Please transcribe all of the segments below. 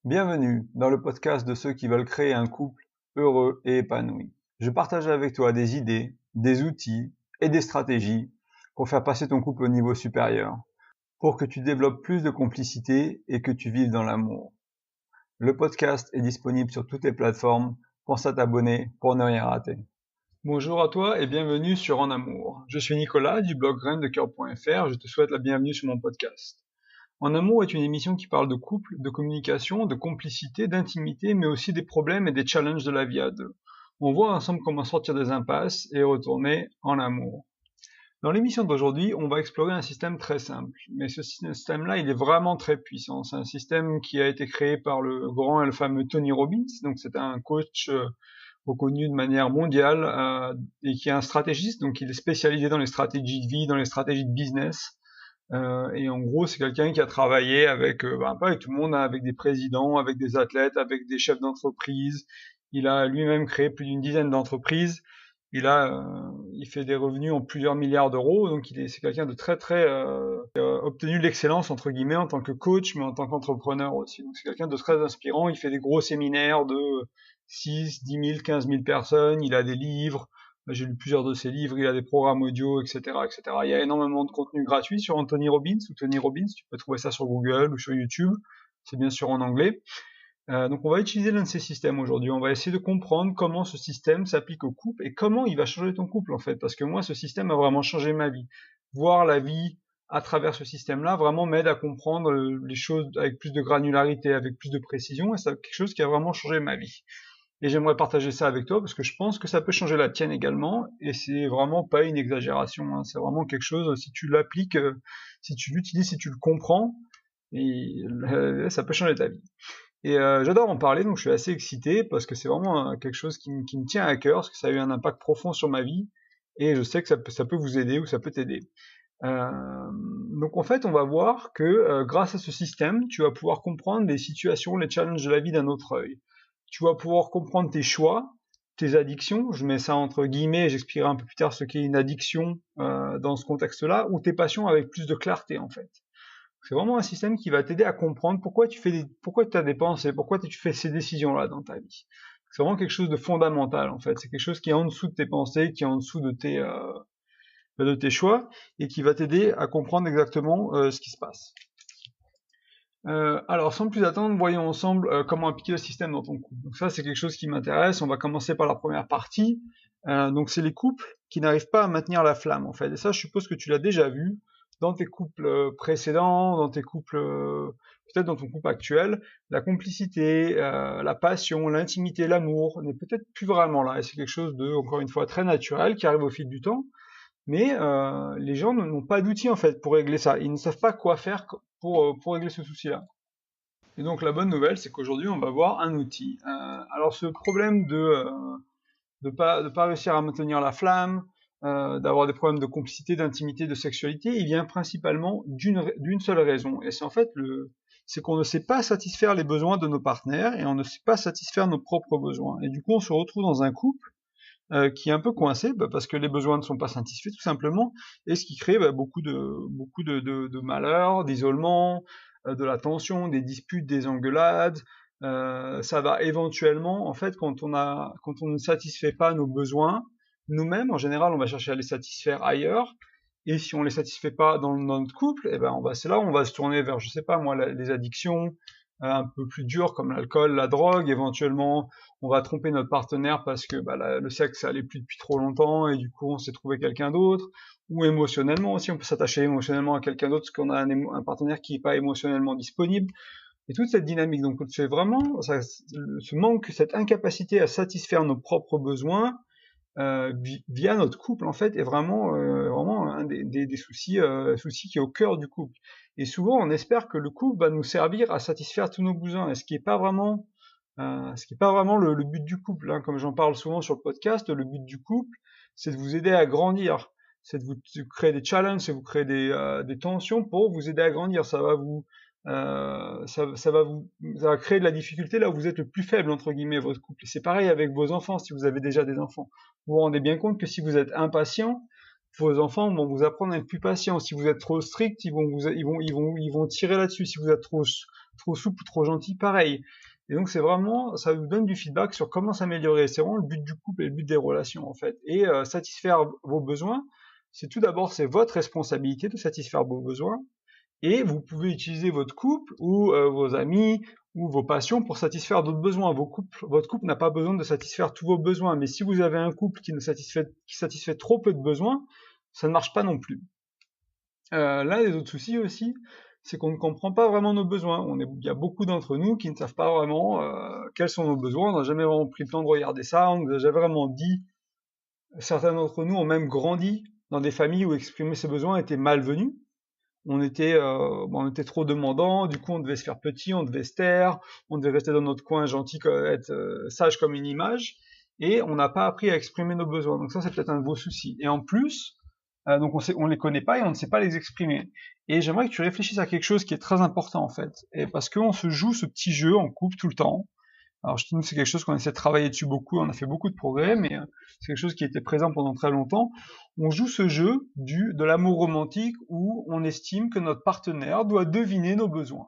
Bienvenue dans le podcast de ceux qui veulent créer un couple heureux et épanoui. Je partage avec toi des idées, des outils et des stratégies pour faire passer ton couple au niveau supérieur, pour que tu développes plus de complicité et que tu vives dans l'amour. Le podcast est disponible sur toutes les plateformes. Pense à t'abonner pour ne rien rater. Bonjour à toi et bienvenue sur En Amour. Je suis Nicolas du blog graindecoeur.fr. Je te souhaite la bienvenue sur mon podcast. En Amour est une émission qui parle de couple, de communication, de complicité, d'intimité, mais aussi des problèmes et des challenges de la vie à deux. On voit ensemble comment sortir des impasses et retourner en amour. Dans l'émission d'aujourd'hui, on va explorer un système très simple, mais ce système-là, il est vraiment très puissant. C'est un système qui a été créé par le grand et le fameux Tony Robbins, donc c'est un coach reconnu de manière mondiale et qui est un stratégiste, donc il est spécialisé dans les stratégies de vie, dans les stratégies de business. Et en gros, c'est quelqu'un qui a travaillé avec, pas avec tout le monde, hein, avec des présidents, avec des athlètes, avec des chefs d'entreprise. Il a lui-même créé plus d'une dizaine d'entreprises. Il fait des revenus en plusieurs milliards d'euros, donc c'est quelqu'un de très obtenu l'excellence entre guillemets en tant que coach, mais en tant qu'entrepreneur aussi. Donc c'est quelqu'un de très inspirant. Il fait des gros séminaires de 6, 10 000, 15 000 personnes. Il a des livres. J'ai lu plusieurs de ses livres, il a des programmes audio, etc., etc. Il y a énormément de contenu gratuit sur Anthony Robbins ou Tony Robbins. Tu peux trouver ça sur Google ou sur YouTube. C'est bien sûr en anglais. Donc on va utiliser l'un de ces systèmes aujourd'hui. On va essayer de comprendre comment ce système s'applique au couple et comment il va changer ton couple en fait. Parce que moi, ce système a vraiment changé ma vie. Voir la vie à travers ce système-là vraiment m'aide à comprendre les choses avec plus de granularité, avec plus de précision. Et c'est quelque chose qui a vraiment changé ma vie. Et j'aimerais partager ça avec toi parce que je pense que ça peut changer la tienne également et c'est vraiment pas une exagération, hein. C'est vraiment quelque chose, si tu l'appliques, si tu l'utilises, si tu le comprends, ça peut changer ta vie. Et j'adore en parler, donc je suis assez excité parce que c'est vraiment quelque chose qui me tient à cœur, parce que ça a eu un impact profond sur ma vie et je sais que ça peut vous aider ou ça peut t'aider. Donc en fait, on va voir que grâce à ce système, tu vas pouvoir comprendre les situations, les challenges de la vie d'un autre œil. Tu vas pouvoir comprendre tes choix, tes addictions, je mets ça entre guillemets, j'expliquerai un peu plus tard ce qu'est une addiction dans ce contexte-là, ou tes passions avec plus de clarté en fait. C'est vraiment un système qui va t'aider à comprendre pourquoi pourquoi tu as des pensées, pourquoi tu fais ces décisions-là dans ta vie. C'est vraiment quelque chose de fondamental en fait, c'est quelque chose qui est en dessous de tes pensées, qui est en dessous de tes choix, et qui va t'aider à comprendre exactement ce qui se passe. Alors, sans plus attendre, voyons ensemble comment appliquer le système dans ton couple. Donc ça, c'est quelque chose qui m'intéresse. On va commencer par la première partie. Donc, c'est les couples qui n'arrivent pas à maintenir la flamme, en fait. Et ça, je suppose que tu l'as déjà vu dans tes couples précédents, dans tes couples, peut-être dans ton couple actuel. La complicité, la passion, l'intimité, l'amour n'est peut-être plus vraiment là. Et c'est quelque chose de, encore une fois, très naturel qui arrive au fil du temps. Mais les gens n'ont pas d'outils en fait pour régler ça. Ils ne savent pas quoi faire pour régler ce souci-là. Et donc la bonne nouvelle, c'est qu'aujourd'hui on va voir un outil. Alors ce problème de pas réussir à maintenir la flamme, d'avoir des problèmes de complicité, d'intimité, de sexualité, il vient principalement d'une seule raison. Et c'est en fait c'est qu'on ne sait pas satisfaire les besoins de nos partenaires et on ne sait pas satisfaire nos propres besoins. Et du coup on se retrouve dans un couple qui est un peu coincé parce que les besoins ne sont pas satisfaits tout simplement, et ce qui crée beaucoup de malheur, d'isolement, de la tension, des disputes, des engueulades. Ça va éventuellement, en fait, quand on ne satisfait pas nos besoins nous-mêmes, en général, on va chercher à les satisfaire ailleurs. Et si on les satisfait pas dans notre couple, eh ben c'est là où on va se tourner vers, je sais pas moi, les addictions un peu plus dures comme l'alcool, la drogue. Éventuellement, on va tromper notre partenaire parce que le sexe ça allait plus depuis trop longtemps et du coup on s'est trouvé quelqu'un d'autre. Ou émotionnellement aussi, on peut s'attacher émotionnellement à quelqu'un d'autre parce qu'on a un partenaire qui est pas émotionnellement disponible. Et toute cette dynamique, donc c'est vraiment ce manque, cette incapacité à satisfaire nos propres besoins via notre couple en fait est vraiment un des soucis qui est au cœur du couple. Et souvent on espère que le couple va nous servir à satisfaire tous nos besoins, et ce qui est pas vraiment le but du couple, hein. Comme j'en parle souvent sur le podcast, le but du couple c'est de vous aider à grandir, c'est de créer des challenges, c'est de vous créer des tensions pour vous aider à grandir. Ça va créer de la difficulté là où vous êtes le plus faible entre guillemets votre couple. Et c'est pareil avec vos enfants si vous avez déjà des enfants. Vous vous rendez bien compte que si vous êtes impatient, vos enfants vont vous apprendre à être plus patient. Si vous êtes trop strict, ils vont tirer là-dessus. Si vous êtes trop trop souple ou trop gentil, pareil. Et donc c'est vraiment, ça vous donne du feedback sur comment s'améliorer. C'est vraiment le but du couple et le but des relations en fait. Et satisfaire vos besoins, c'est tout d'abord, c'est votre responsabilité de satisfaire vos besoins. Et vous pouvez utiliser votre couple ou vos amis ou vos passions pour satisfaire d'autres besoins. Votre couple n'a pas besoin de satisfaire tous vos besoins, mais si vous avez un couple qui satisfait trop peu de besoins, ça ne marche pas non plus. L'un des autres soucis aussi, c'est qu'on ne comprend pas vraiment nos besoins. Il y a beaucoup d'entre nous qui ne savent pas vraiment quels sont nos besoins. On n'a jamais vraiment pris le temps de regarder ça. On nous a jamais vraiment dit. Certains d'entre nous ont même grandi dans des familles où exprimer ses besoins était malvenu. On était trop demandant, du coup on devait se faire petit, on devait se taire, on devait rester dans notre coin gentil, être sage comme une image, et on n'a pas appris à exprimer nos besoins. Donc ça c'est peut-être un de vos soucis. Et en plus, donc on les connaît pas et on ne sait pas les exprimer. Et j'aimerais que tu réfléchisses à quelque chose qui est très important en fait, et parce qu'on se joue ce petit jeu en couple tout le temps. Alors je dis nous c'est quelque chose qu'on essaie de travailler dessus beaucoup, on a fait beaucoup de progrès, mais c'est quelque chose qui était présent pendant très longtemps. On joue ce jeu de l'amour romantique où on estime que notre partenaire doit deviner nos besoins.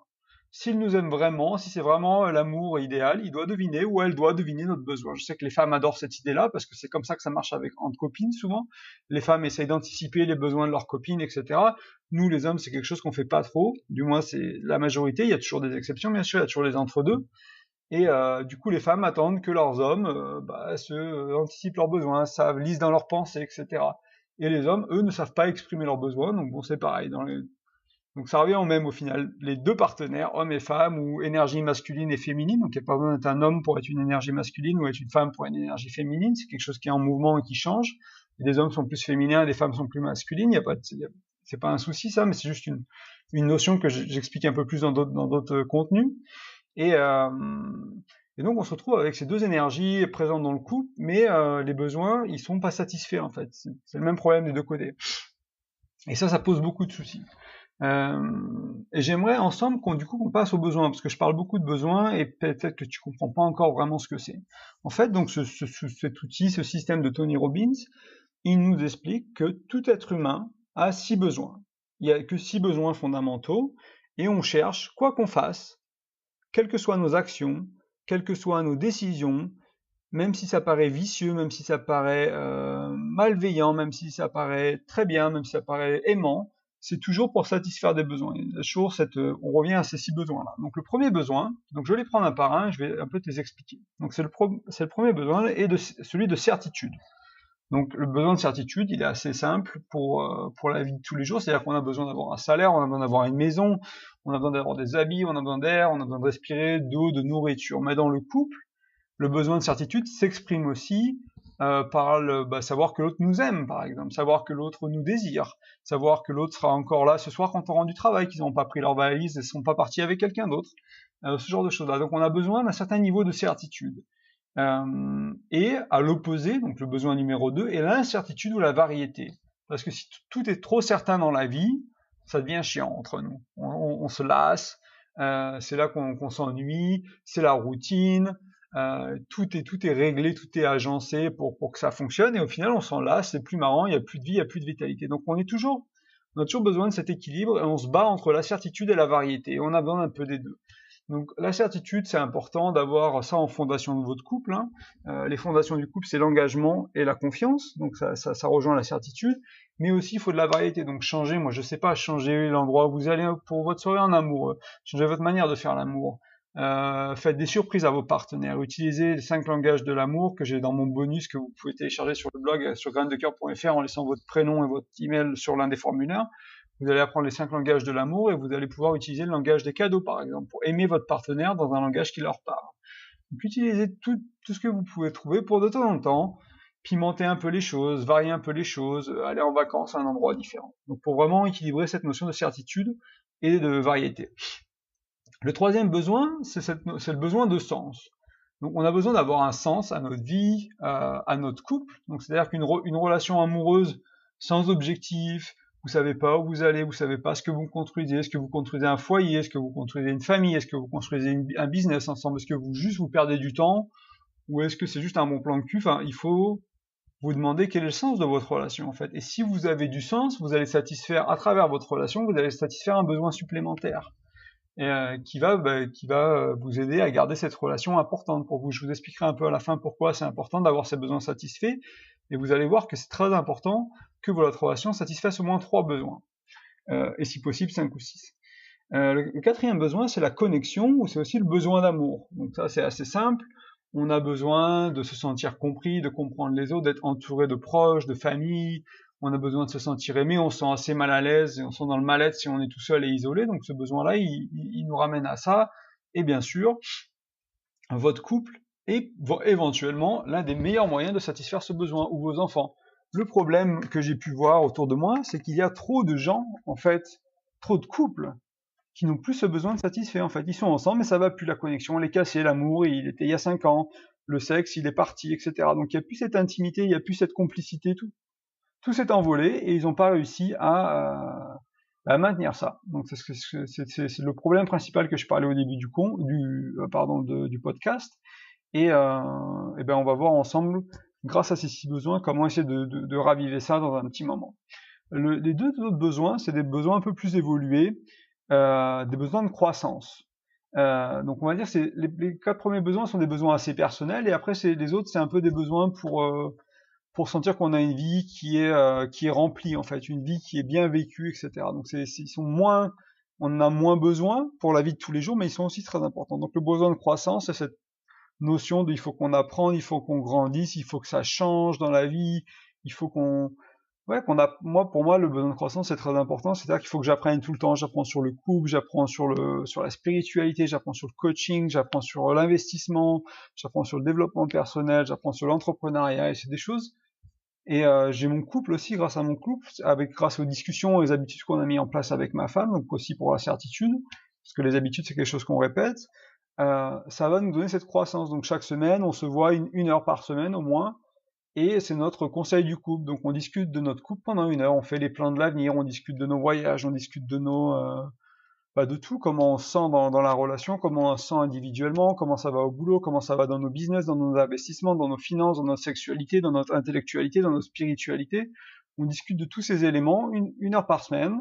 S'il nous aime vraiment, si c'est vraiment l'amour idéal, il doit deviner ou elle doit deviner notre besoin. Je sais que les femmes adorent cette idée-là parce que c'est comme ça que ça marche entre copines souvent. Les femmes essayent d'anticiper les besoins de leurs copines, etc. Nous les hommes c'est quelque chose qu'on fait pas trop, du moins c'est la majorité, il y a toujours des exceptions bien sûr, il y a toujours les entre-deux. Et du coup, les femmes attendent que leurs hommes anticipent leurs besoins, savent, lisent dans leurs pensées, etc. Et les hommes, eux, ne savent pas exprimer leurs besoins, donc bon, c'est pareil. Donc ça revient au même au final. Les deux partenaires, hommes et femmes, ou énergie masculine et féminine, donc il n'y a pas besoin d'être un homme pour être une énergie masculine ou être une femme pour être une énergie féminine, c'est quelque chose qui est en mouvement et qui change. Et les hommes sont plus féminins, les femmes sont plus masculines, c'est pas un souci ça, mais c'est juste une notion que j'explique un peu plus dans d'autres contenus. Et donc on se retrouve avec ces deux énergies présentes dans le couple, mais les besoins, ils sont pas satisfaits en fait. C'est le même problème des deux côtés. Et ça pose beaucoup de soucis. Et j'aimerais ensemble qu'on passe aux besoins, parce que je parle beaucoup de besoins et peut-être que tu comprends pas encore vraiment ce que c'est. En fait, donc cet outil, ce système de Tony Robbins, il nous explique que tout être humain a 6 besoins. Il y a que 6 besoins fondamentaux, et on cherche, quoi qu'on fasse, quelles que soient nos actions, quelles que soient nos décisions, même si ça paraît vicieux, même si ça paraît malveillant, même si ça paraît très bien, même si ça paraît aimant, c'est toujours pour satisfaire des besoins. On revient à ces 6 besoins-là. Donc le premier besoin, donc je vais les prendre un par un, je vais un peu te les expliquer. Donc c'est le premier besoin, et celui de certitude. Donc le besoin de certitude, il est assez simple pour la vie de tous les jours, c'est-à-dire qu'on a besoin d'avoir un salaire, on a besoin d'avoir une maison, on a besoin d'avoir des habits, on a besoin d'air, on a besoin de respirer, d'eau, de nourriture. Mais dans le couple, le besoin de certitude s'exprime aussi par savoir que l'autre nous aime, par exemple, savoir que l'autre nous désire, savoir que l'autre sera encore là ce soir quand on rentre du travail, qu'ils n'ont pas pris leur valise et ne sont pas partis avec quelqu'un d'autre, ce genre de choses-là. Donc on a besoin d'un certain niveau de certitude. Et à l'opposé, donc le besoin numéro 2, est l'incertitude ou la variété. Parce que si tout est trop certain dans la vie, ça devient chiant entre nous. On se lasse, c'est là qu'on s'ennuie, c'est la routine, tout est réglé, tout est agencé pour que ça fonctionne, et au final on s'en lasse, c'est plus marrant, il n'y a plus de vie, il n'y a plus de vitalité. Donc on a toujours besoin de cet équilibre, et on se bat entre la certitude et la variété, et on a besoin un peu des deux. Donc la certitude, c'est important d'avoir ça en fondation de votre couple. Les fondations du couple, c'est l'engagement et la confiance, donc ça rejoint la certitude, mais aussi il faut de la variété, donc changer, moi je sais pas, changer l'endroit où vous allez pour votre soirée en amoureux, changer votre manière de faire l'amour, faites des surprises à vos partenaires, utilisez les 5 langages de l'amour que j'ai dans mon bonus que vous pouvez télécharger sur le blog sur graindecoeur.fr en laissant votre prénom et votre email sur l'un des formulaires. Vous allez apprendre les 5 langages de l'amour et vous allez pouvoir utiliser le langage des cadeaux, par exemple, pour aimer votre partenaire dans un langage qui leur parle. Donc utilisez tout ce que vous pouvez trouver pour de temps en temps pimenter un peu les choses, varier un peu les choses, aller en vacances à un endroit différent. Donc pour vraiment équilibrer cette notion de certitude et de variété. Le troisième besoin, c'est le besoin de sens. Donc on a besoin d'avoir un sens à notre vie, à notre couple. Donc c'est-à-dire qu'une relation amoureuse sans objectif, vous savez pas où vous allez, vous savez pas ce que vous construisez, est-ce que vous construisez un foyer, est-ce que vous construisez une famille, est-ce que vous construisez un business ensemble, est-ce que vous perdez du temps, ou est-ce que c'est juste un bon plan de cul. Enfin, il faut vous demander quel est le sens de votre relation en fait. Et si vous avez du sens, vous allez satisfaire à travers votre relation, vous allez satisfaire un besoin supplémentaire. et qui va vous aider à garder cette relation importante pour vous. Je vous expliquerai un peu à la fin pourquoi c'est important d'avoir ces besoins satisfaits, et vous allez voir que c'est très important que votre relation satisfasse au moins 3 besoins, et si possible 5 ou 6. Le quatrième besoin, c'est la connexion, ou c'est aussi le besoin d'amour. Donc ça, c'est assez simple. On a besoin de se sentir compris, de comprendre les autres, d'être entouré de proches, de famille. On a besoin de se sentir aimé, on se sent assez mal à l'aise, et on se sent dans le mal-être si on est tout seul et isolé. Donc ce besoin-là, il nous ramène à ça. Et bien sûr, votre couple est éventuellement l'un des meilleurs moyens de satisfaire ce besoin, ou vos enfants. Le problème que j'ai pu voir autour de moi, c'est qu'il y a trop de gens, en fait, trop de couples, qui n'ont plus ce besoin de satisfaire, en fait. Ils sont ensemble, mais ça va plus, la connexion, elle est cassée, l'amour, il était il y a 5 ans, le sexe, il est parti, etc. Donc il n'y a plus cette intimité, il n'y a plus cette complicité, tout s'est envolé, et ils n'ont pas réussi à maintenir ça. Donc c'est le problème principal que je parlais au début du podcast, et ben on va voir ensemble, grâce à ces 6 besoins, comment essayer de raviver ça dans un petit moment. Les 2 autres besoins, c'est des besoins un peu plus évolués, des besoins de croissance. Donc on va dire c'est les 4 premiers besoins sont des besoins assez personnels, et après les autres c'est un peu des besoins pour sentir qu'on a une vie qui est remplie, en fait, une vie qui est bien vécue, etc. Donc ils sont moins, on en a moins besoin pour la vie de tous les jours, mais ils sont aussi très importants. Donc le besoin de croissance, c'est cette notion de il faut qu'on apprenne, il faut qu'on grandisse, il faut que ça change dans la vie, il faut pour moi, le besoin de croissance, c'est très important. C'est-à-dire qu'il faut que j'apprenne tout le temps. J'apprends sur le couple, j'apprends sur la spiritualité, j'apprends sur le coaching, j'apprends sur l'investissement, j'apprends sur le développement personnel, j'apprends sur l'entrepreneuriat, et c'est des choses. Et j'ai mon couple aussi, grâce à mon couple, grâce aux discussions et aux habitudes qu'on a mis en place avec ma femme, donc aussi pour la certitude, parce que les habitudes, c'est quelque chose qu'on répète. Ça va nous donner cette croissance. Donc chaque semaine, on se voit une heure par semaine au moins, et c'est notre conseil du couple. Donc on discute de notre couple pendant 1 heure, on fait les plans de l'avenir, on discute de nos voyages, on discute de tout, comment on se sent dans la relation, comment on se sent individuellement, comment ça va au boulot, comment ça va dans nos business, dans nos investissements, dans nos finances, dans notre sexualité, dans notre intellectualité, dans notre spiritualité. On discute de tous ces éléments 1 heure par semaine,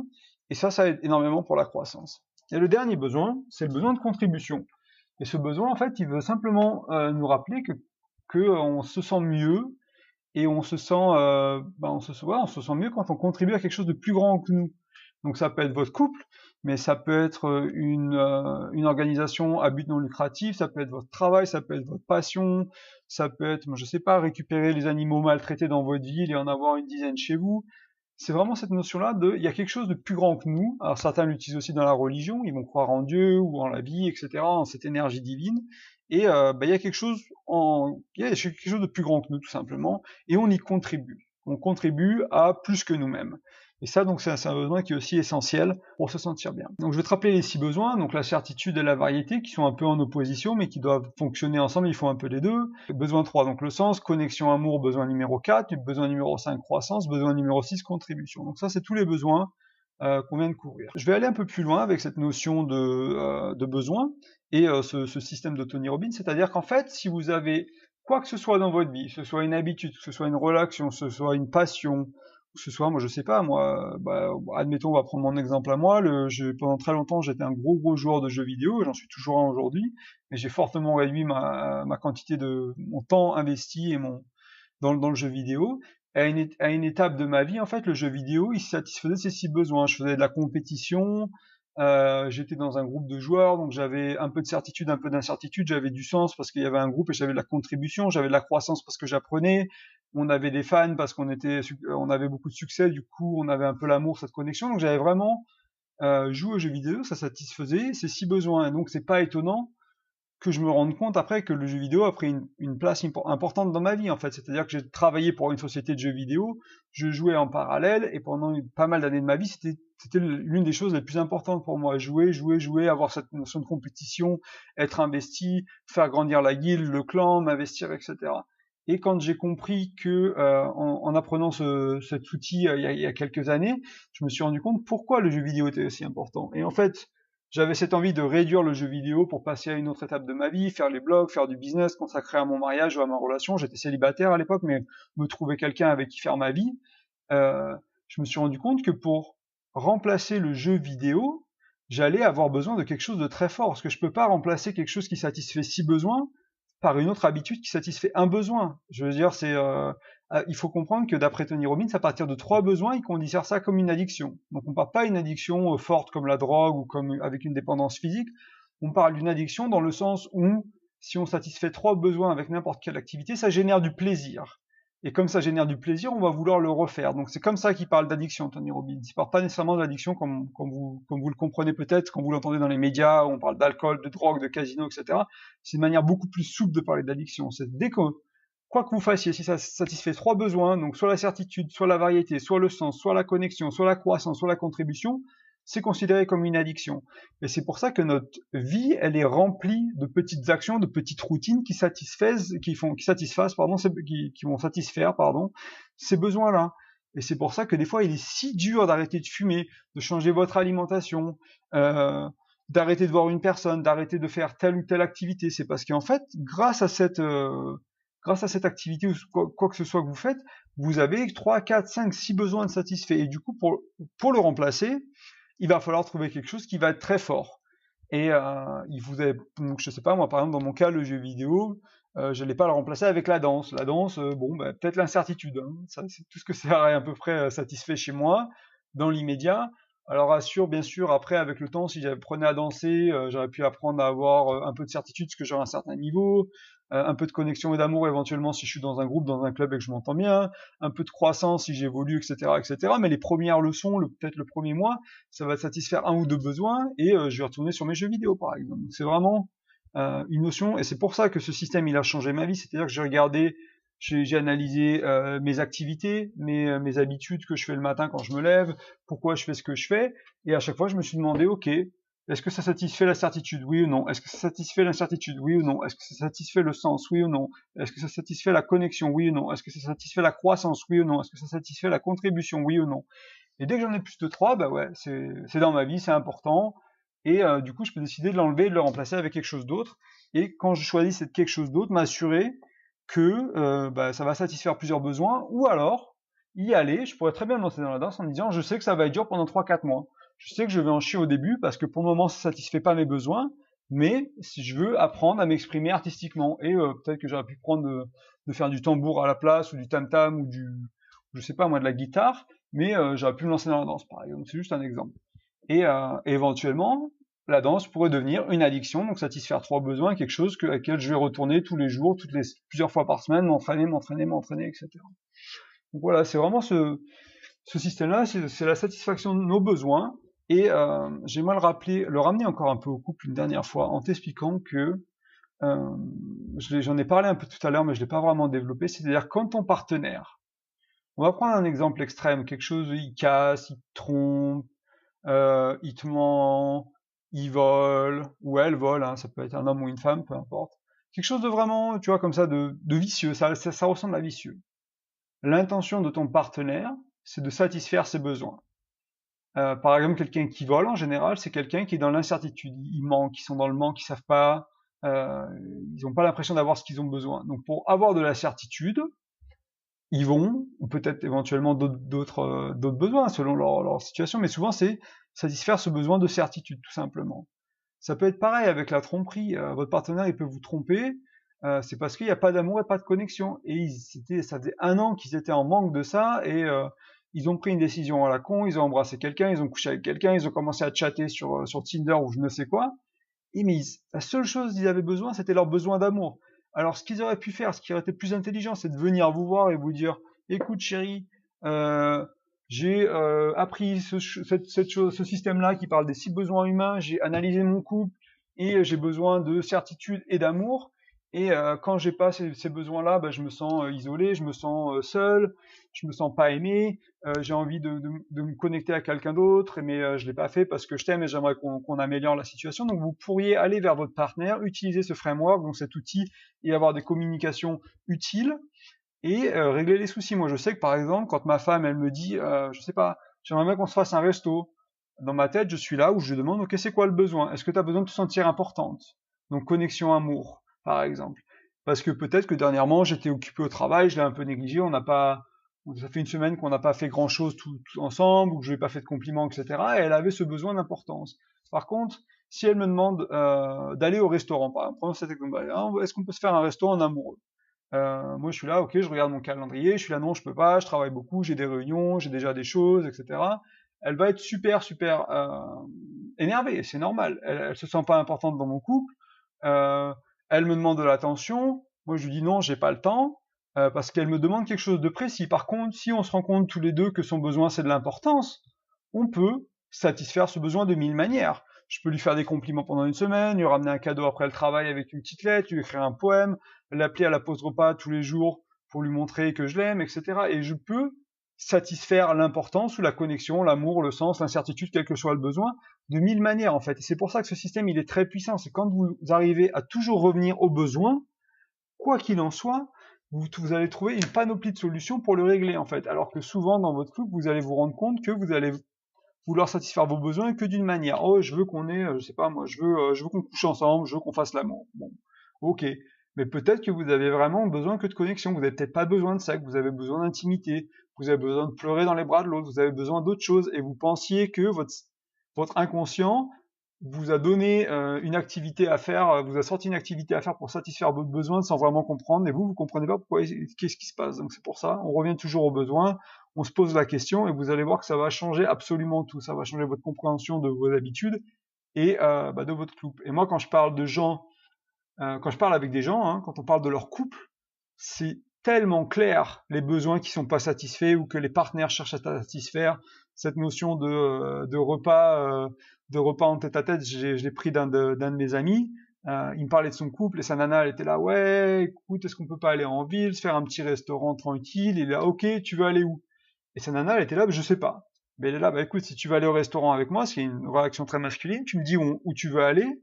et ça aide énormément pour la croissance. Et le dernier besoin, c'est le besoin de contribution. Et ce besoin, en fait, il veut simplement nous rappeler que on se sent mieux, et on se sent mieux quand on contribue à quelque chose de plus grand que nous. Donc ça peut être votre couple, mais ça peut être une organisation à but non lucratif, ça peut être votre travail, ça peut être votre passion, ça peut être, je sais pas, récupérer les animaux maltraités dans votre ville et en avoir une dizaine chez vous. C'est vraiment cette notion-là il y a quelque chose de plus grand que nous. Alors certains l'utilisent aussi dans la religion, ils vont croire en Dieu ou en la vie, etc., en cette énergie divine. Et il y a quelque chose de plus grand que nous, tout simplement, et on y contribue. On contribue à plus que nous-mêmes. Et ça, donc, c'est un besoin qui est aussi essentiel pour se sentir bien. Donc, je vais te rappeler les 6 besoins, donc la certitude et la variété, qui sont un peu en opposition, mais qui doivent fonctionner ensemble, il faut un peu les deux. Besoin 3, donc le sens, connexion, amour, besoin numéro 4, besoin numéro 5, croissance, besoin numéro 6, contribution. Donc ça, c'est tous les besoins qu'on vient de couvrir. Je vais aller un peu plus loin avec cette notion de besoin et ce système de Tony Robbins, c'est-à-dire qu'en fait, si vous avez quoi que ce soit dans votre vie, que ce soit une habitude, que ce soit une relation, que ce soit une passion, que ce soit, moi je sais pas, admettons, on va prendre mon exemple à moi, pendant très longtemps j'étais un gros joueur de jeux vidéo, et j'en suis toujours un aujourd'hui, mais j'ai fortement réduit ma quantité mon temps investi et dans le jeu vidéo. À une étape de ma vie, en fait, le jeu vidéo, il satisfaisait ces 6 besoins. Je faisais de la compétition, j'étais dans un groupe de joueurs, donc j'avais un peu de certitude, un peu d'incertitude, j'avais du sens parce qu'il y avait un groupe et j'avais de la contribution, j'avais de la croissance parce que j'apprenais, on avait des fans parce on avait beaucoup de succès, du coup on avait un peu l'amour, cette connexion, donc j'avais vraiment joué aux jeux vidéo, ça satisfaisait ces 6 besoins, et donc c'est pas étonnant que je me rende compte après que le jeu vidéo a pris une place importante dans ma vie, en fait. C'est-à-dire que j'ai travaillé pour une société de jeux vidéo, je jouais en parallèle, et pendant pas mal d'années de ma vie, c'était l'une des choses les plus importantes pour moi. Jouer, avoir cette notion de compétition, être investi, faire grandir la guilde, le clan, m'investir, etc. Et quand j'ai compris que, en apprenant cet outil il y a quelques années, je me suis rendu compte pourquoi le jeu vidéo était aussi important. Et en fait, j'avais cette envie de réduire le jeu vidéo pour passer à une autre étape de ma vie, faire les blogs, faire du business, consacrer à mon mariage ou à ma relation. J'étais célibataire à l'époque, mais me trouver quelqu'un avec qui faire ma vie. Je me suis rendu compte que pour remplacer le jeu vidéo, j'allais avoir besoin de quelque chose de très fort, parce que je peux pas remplacer quelque chose qui satisfait 6 besoins par une autre habitude qui satisfait un besoin. Je veux dire, il faut comprendre que d'après Tony Robbins, à partir de 3 besoins, il considère ça comme une addiction. Donc on parle pas d'une addiction forte comme la drogue ou comme avec une dépendance physique, on parle d'une addiction dans le sens où si on satisfait 3 besoins avec n'importe quelle activité, ça génère du plaisir. Et comme ça génère du plaisir, on va vouloir le refaire. Donc c'est comme ça qu'il parle d'addiction, Tony Robbins. Il parle pas nécessairement d'addiction comme vous le comprenez peut-être quand vous l'entendez dans les médias, où on parle d'alcool, de drogue, de casino, etc. C'est une manière beaucoup plus souple de parler d'addiction. C'est dès que, quoi que vous fassiez, si ça satisfait 3 besoins, donc soit la certitude, soit la variété, soit le sens, soit la connexion, soit la croissance, soit la contribution, c'est considéré comme une addiction. Et c'est pour ça que notre vie, elle est remplie de petites actions, de petites routines qui vont satisfaire, ces besoins-là. Et c'est pour ça que des fois, il est si dur d'arrêter de fumer, de changer votre alimentation, d'arrêter de voir une personne, d'arrêter de faire telle ou telle activité. C'est parce qu'en fait, grâce à cette activité ou quoi que ce soit que vous faites, vous avez 3, 4, 5, 6 besoins satisfaits. Et du coup, pour le remplacer, il va falloir trouver quelque chose qui va être très fort. Et donc je sais pas, moi par exemple dans mon cas, le jeu vidéo, je n'allais pas le remplacer avec la danse. La danse, peut-être l'incertitude. Hein. Ça, c'est tout ce que ça est à peu près satisfait chez moi dans l'immédiat. Alors assure, bien sûr, après avec le temps, si j'apprenais à danser, j'aurais pu apprendre à avoir un peu de certitude, parce que j'aurais un certain niveau, un peu de connexion et d'amour éventuellement si je suis dans un groupe, dans un club et que je m'entends bien, un peu de croissance si j'évolue, etc., etc. Mais les premières leçons, peut-être le premier mois, ça va satisfaire un ou deux besoins et je vais retourner sur mes jeux vidéo par exemple. Donc c'est vraiment une notion et c'est pour ça que ce système il a changé ma vie. C'est-à-dire que j'ai analysé mes activités, mes habitudes que je fais le matin quand je me lève, pourquoi je fais ce que je fais et à chaque fois je me suis demandé ok, est-ce que ça satisfait la certitude, oui ou non? Est-ce que ça satisfait l'incertitude, oui ou non? Est-ce que ça satisfait le sens, oui ou non? Est-ce que ça satisfait la connexion, oui ou non? Est-ce que ça satisfait la croissance, oui ou non? Est-ce que ça satisfait la contribution, oui ou non? Et dès que j'en ai plus de 3, bah ouais, c'est dans ma vie, c'est important. Et du coup, je peux décider de l'enlever et de le remplacer avec quelque chose d'autre. Et quand je choisis cette quelque chose d'autre, m'assurer que ça va satisfaire plusieurs besoins. Ou alors, y aller, je pourrais très bien me lancer dans la danse en me disant, je sais que ça va être dur pendant 3-4 mois. Je sais que je vais en chier au début parce que pour le moment, ça satisfait pas mes besoins. Mais si je veux apprendre à m'exprimer artistiquement, et peut-être que j'aurais pu prendre de faire du tambour à la place, ou du tam-tam, ou je sais pas moi, de la guitare, mais j'aurais pu me lancer dans la danse, par exemple. C'est juste un exemple. Et éventuellement, la danse pourrait devenir une addiction, donc satisfaire 3 besoins, quelque chose à laquelle je vais retourner tous les jours, plusieurs fois par semaine, m'entraîner, etc. Donc voilà, c'est vraiment ce système-là, c'est la satisfaction de nos besoins. Et j'aimerais le ramener encore un peu au couple une dernière fois en t'expliquant que j'en ai parlé un peu tout à l'heure, mais je l'ai pas vraiment développé. C'est-à-dire quand ton partenaire, on va prendre un exemple extrême, quelque chose, il casse, il te trompe, il te ment, il vole, ou elle vole, hein, ça peut être un homme ou une femme, peu importe. Quelque chose de vraiment, tu vois, comme ça, de vicieux, ça ressemble à vicieux. L'intention de ton partenaire, c'est de satisfaire ses besoins. Par exemple, quelqu'un qui vole, en général, c'est quelqu'un qui est dans l'incertitude. Ils manquent, ils sont dans le manque, ils savent pas, ils n'ont pas l'impression d'avoir ce qu'ils ont besoin. Donc, pour avoir de la certitude, ils vont, ou peut-être éventuellement d'autres besoins selon leur situation, mais souvent c'est satisfaire ce besoin de certitude, tout simplement. Ça peut être pareil avec la tromperie. Votre partenaire, il peut vous tromper, c'est parce qu'il n'y a pas d'amour et pas de connexion. Et ça faisait 1 an qu'ils étaient en manque de ça, et ils ont pris une décision à la con, ils ont embrassé quelqu'un, ils ont couché avec quelqu'un, ils ont commencé à chatter sur Tinder ou je ne sais quoi. Et mais la seule chose qu'ils avaient besoin, c'était leur besoin d'amour. Alors, ce qu'ils auraient pu faire, ce qui aurait été plus intelligent, c'est de venir vous voir et vous dire, écoute, chérie, j'ai appris ce système-là qui parle des 6 besoins humains, j'ai analysé mon couple et j'ai besoin de certitude et d'amour. Et quand j'ai pas ces besoins-là, je me sens isolé, je me sens seul, je me sens pas aimé, j'ai envie de me connecter à quelqu'un d'autre, mais je l'ai pas fait parce que je t'aime et j'aimerais qu'on améliore la situation. Donc vous pourriez aller vers votre partenaire, utiliser ce framework, donc cet outil, et avoir des communications utiles et régler les soucis. Moi, je sais que par exemple, quand ma femme, elle me dit, je sais pas, j'aimerais bien qu'on se fasse un resto. Dans ma tête, je suis là où je demande, ok, c'est quoi le besoin? Est-ce que tu as besoin de te sentir importante? Donc connexion amour, par exemple. Parce que peut-être que dernièrement, j'étais occupé au travail, je l'ai un peu négligé, ça fait une semaine qu'on n'a pas fait grand chose tout ensemble, ou que je lui ai pas fait de compliments, etc. Et elle avait ce besoin d'importance. Par contre, si elle me demande d'aller au restaurant, par exemple, prenons cet exemple, est-ce qu'on peut se faire un resto en amoureux? Moi, je suis là, ok, je regarde mon calendrier, je suis là, non, je peux pas, je travaille beaucoup, j'ai des réunions, j'ai déjà des choses, etc. Elle va être super énervée, c'est normal. Elle se sent pas importante dans mon couple. Euh, Elle me demande de l'attention. Moi, je lui dis non, j'ai pas le temps, parce qu'elle me demande quelque chose de précis. Par contre, si on se rend compte tous les deux que son besoin c'est de l'importance, on peut satisfaire ce besoin de 1000 manières. Je peux lui faire des compliments pendant une semaine, lui ramener un cadeau après le travail avec une petite lettre, lui écrire un poème, l'appeler à la pause repas tous les jours pour lui montrer que je l'aime, etc. Et je peux satisfaire l'importance ou la connexion, l'amour, le sens, l'incertitude, quel que soit le besoin, de 1000 manières en fait. Et c'est pour ça que ce système il est très puissant. C'est quand vous arrivez à toujours revenir aux besoins, quoi qu'il en soit, vous allez trouver une panoplie de solutions pour le régler en fait. Alors que souvent dans votre couple, vous allez vous rendre compte que vous allez vouloir satisfaire vos besoins que d'une manière. Oh, je veux qu'on ait, je sais pas moi, je veux qu'on couche ensemble, je veux qu'on fasse l'amour. Bon, ok. Mais peut-être que vous avez vraiment besoin que de connexion. Vous avez peut-être pas besoin de ça, que vous avez besoin d'intimité. Vous avez besoin de pleurer dans les bras de l'autre. Vous avez besoin d'autre chose. Et vous pensiez que votre inconscient vous a donné une activité à faire, vous a sorti une activité à faire pour satisfaire votre besoin sans vraiment comprendre. Et vous comprenez pas pourquoi, qu'est-ce qui se passe. Donc c'est pour ça, on revient toujours aux besoins. On se pose la question et vous allez voir que ça va changer absolument tout. Ça va changer votre compréhension de vos habitudes et de votre couple. Et moi, quand je parle de gens, quand je parle avec des gens, quand on parle de leur couple, c'est tellement clair les besoins qui sont pas satisfaits ou que les partenaires cherchent à satisfaire. Cette notion de repas en tête-à-tête, je l'ai pris d'un de mes amis. Il me parlait de son couple et sa nana, elle était là, ouais, écoute, est-ce qu'on peut pas aller en ville, se faire un petit restaurant tranquille? Il est là, ok, tu veux aller où? Et sa nana, elle était là, je sais pas. Mais elle est là, bah écoute, si tu veux aller au restaurant avec moi, c'est une réaction très masculine, tu me dis où tu veux aller,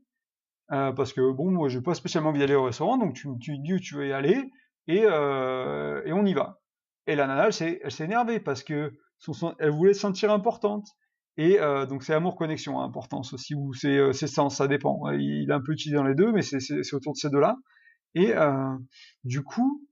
parce que bon, moi, j'ai pas spécialement envie d'aller au restaurant, donc tu me dis où tu veux y aller, et on y va. Et la nana, elle s'est énervée parce que elle voulait se sentir importante. Et donc c'est amour connexion, importance aussi, ou c'est sens, ça dépend. Il est un peu utilisé dans les deux, mais c'est autour de ces deux-là. Et du coup,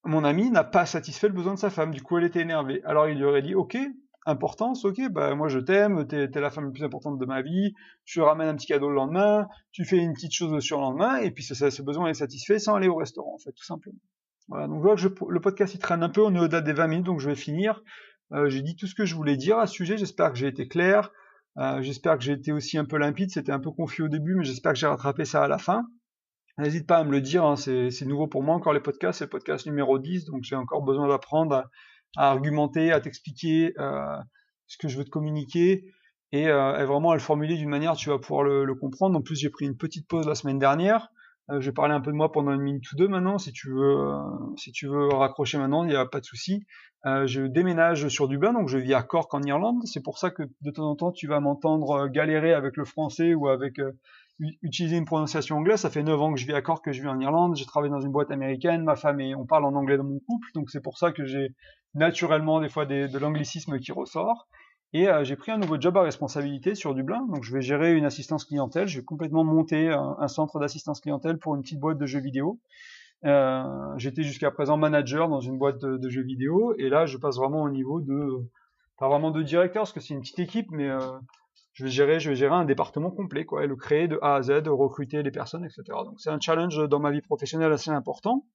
mon ami n'a pas satisfait le besoin de sa femme. Du coup, elle était énervée. Alors il lui aurait dit, ok, importance, ok, bah moi je t'aime, t'es la femme la plus importante de ma vie, je te ramène un petit cadeau le lendemain, tu fais une petite chose le surlendemain, et puis ce besoin est satisfait sans aller au restaurant, en fait, tout simplement. Voilà, donc voilà, le podcast il traîne un peu, on est au-delà des 20 minutes, donc je vais finir. J'ai dit tout ce que je voulais dire à ce sujet, j'espère que j'ai été clair, j'espère que j'ai été aussi un peu limpide, c'était un peu confus au début, mais j'espère que j'ai rattrapé ça à la fin. N'hésite pas à me le dire, c'est nouveau pour moi encore les podcasts, c'est le podcast numéro 10, donc j'ai encore besoin d'apprendre à argumenter, à t'expliquer ce que je veux te communiquer et vraiment à le formuler d'une manière tu vas pouvoir le comprendre. En plus j'ai pris une petite pause la semaine dernière, je vais parler un peu de moi pendant une minute ou deux maintenant, si tu veux raccrocher maintenant, il n'y a pas de souci. Je déménage sur Dublin, donc je vis à Cork en Irlande, c'est pour ça que de temps en temps tu vas m'entendre galérer avec le français ou avec utiliser une prononciation anglaise. Ça fait 9 ans que je vis à Cork, que je vis en Irlande. J'ai travaillé dans une boîte américaine. Ma femme et on parle en anglais dans mon couple, donc c'est pour ça que j'ai naturellement des fois de l'anglicisme qui ressort. Et j'ai pris un nouveau job à responsabilité sur Dublin, donc je vais gérer une assistance clientèle. Je vais complètement monter un centre d'assistance clientèle pour une petite boîte de jeux vidéo. J'étais jusqu'à présent manager dans une boîte de jeux vidéo, et là je passe vraiment au niveau pas vraiment de directeur, parce que c'est une petite équipe, mais je vais gérer un département complet, quoi, et le créer de A à Z, recruter les personnes, etc. Donc c'est un challenge dans ma vie professionnelle assez important,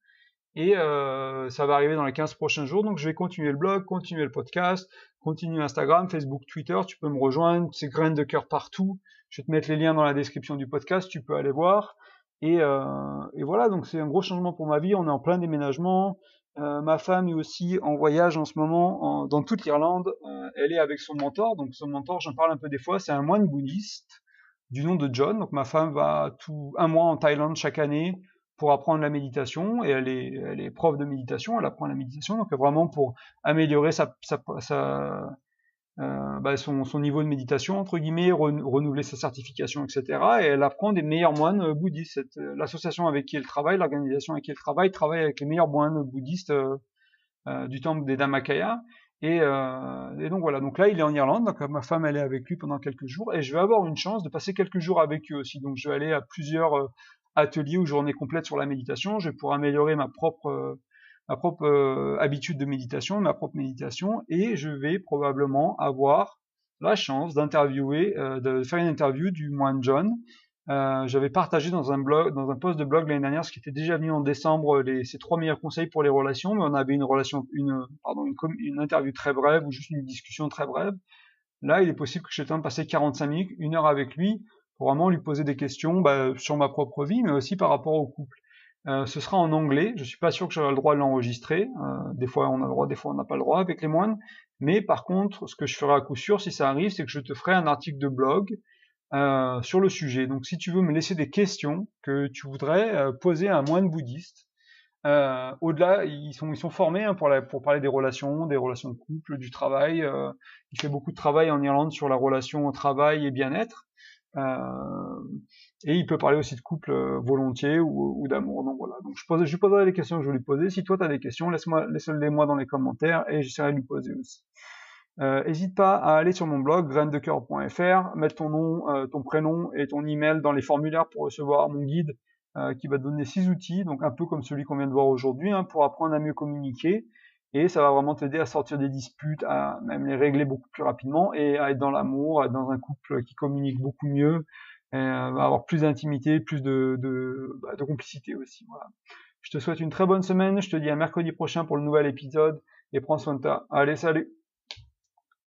et ça va arriver dans les 15 prochains jours, donc je vais continuer le blog, continuer le podcast, continuer Instagram, Facebook, Twitter, tu peux me rejoindre, c'est graines de cœur partout, je vais te mettre les liens dans la description du podcast, tu peux aller voir, et voilà, donc c'est un gros changement pour ma vie, on est en plein déménagement, ma femme est aussi en voyage en ce moment dans toute l'Irlande. Elle est avec son mentor. Donc son mentor, j'en parle un peu des fois, c'est un moine bouddhiste du nom de John. Donc ma femme va un mois en Thaïlande chaque année pour apprendre la méditation. Et elle est prof de méditation, elle apprend la méditation. Donc vraiment pour améliorer son niveau de méditation, entre guillemets, renouveler sa certification, etc. Et elle apprend des meilleurs moines bouddhistes. L'association avec qui elle travaille, l'organisation avec qui elle travaille avec les meilleurs moines bouddhistes du temple des Dhammakaya. Et donc voilà, donc là il est en Irlande, donc ma femme elle est avec lui pendant quelques jours, et je vais avoir une chance de passer quelques jours avec eux aussi. Donc je vais aller à plusieurs ateliers ou journées complètes sur la méditation, je vais pouvoir améliorer ma propre habitude de méditation, ma propre méditation, et je vais probablement avoir la chance d'interviewer, de faire une interview du moine John. J'avais partagé dans un blog, dans un post de blog l'année dernière, ce qui était déjà venu en décembre, ces 3 meilleurs conseils pour les relations, mais on avait une interview très brève ou juste une discussion très brève. Là, il est possible que j'ai le temps de passer 45 minutes, 1 heure avec lui, pour vraiment lui poser des questions sur ma propre vie, mais aussi par rapport au couple. Ce sera en anglais, je suis pas sûr que j'aurai le droit de l'enregistrer, des fois on a le droit, des fois on n'a pas le droit avec les moines, mais par contre, ce que je ferai à coup sûr si ça arrive, c'est que je te ferai un article de blog sur le sujet. Donc si tu veux me laisser des questions que tu voudrais poser à un moine bouddhiste, au-delà, ils sont formés hein, pour parler des relations de couple, du travail. Il fait beaucoup de travail en Irlande sur la relation au travail et bien-être. Euh, et il peut parler aussi de couple volontiers ou d'amour. Donc voilà. Donc je lui poserai les questions que je vais lui poser. Si toi tu as des questions, laisse-les moi dans les commentaires et j'essaierai de lui poser aussi. N'hésite pas à aller sur mon blog graindecoeur.fr, mettre ton nom, ton prénom et ton email dans les formulaires pour recevoir mon guide qui va te donner 6 outils, donc un peu comme celui qu'on vient de voir aujourd'hui, hein, pour apprendre à mieux communiquer. Et ça va vraiment t'aider à sortir des disputes, à même les régler beaucoup plus rapidement et à être dans l'amour, à être dans un couple qui communique beaucoup mieux, et, avoir plus d'intimité, plus de complicité aussi. Voilà. Je te souhaite une très bonne semaine, je te dis à mercredi prochain pour le nouvel épisode et prends soin de toi. Allez, salut!